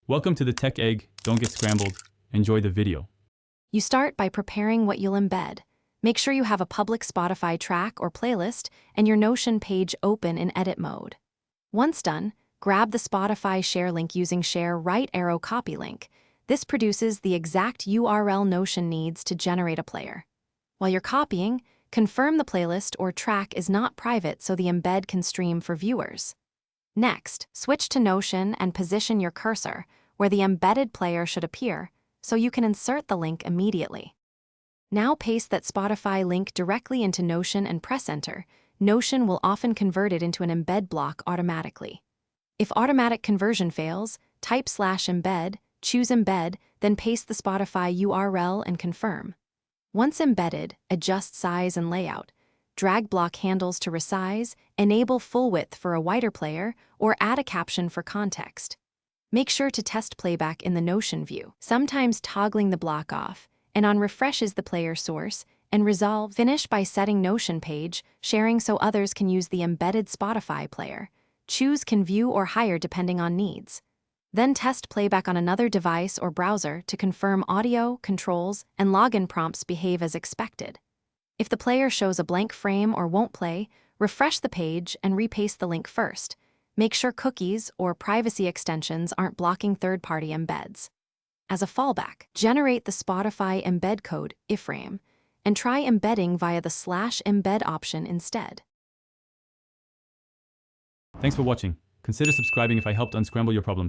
Welcome to the Tech Egg. Don't get scrambled. Enjoy the video. You start by preparing what you'll embed. Make sure you have a public Spotify track or playlist and your Notion page open in edit mode. Once done, grab the Spotify share link using share right arrow copy link. This produces the exact URL Notion needs to generate a player. While you're copying, confirm the playlist or track is not private so the embed can stream for viewers. Next, switch to Notion and position your cursor where the embedded player should appear so you can insert the link immediately. Now paste that Spotify link directly into Notion and press enter. Notion will often convert it into an embed block automatically. If automatic conversion fails, type /embed, choose embed, then paste the Spotify URL and confirm. Once embedded, adjust size and layout. Drag block handles to resize, enable full width for a wider player, or add a caption for context. Make sure to test playback in the Notion view, sometimes toggling the block off, and on refreshes the player source, and resolve. Finish by setting Notion page, sharing so others can use the embedded Spotify player. Choose can view or hire depending on needs. Then test playback on another device or browser to confirm audio, controls, and login prompts behave as expected. If the player shows a blank frame or won't play, refresh the page and repaste the link first. Make sure cookies or privacy extensions aren't blocking third-party embeds. As a fallback, generate the Spotify embed code iframe and try embedding via the /embed option instead. Thanks for watching. Consider subscribing if I helped unscramble your problems.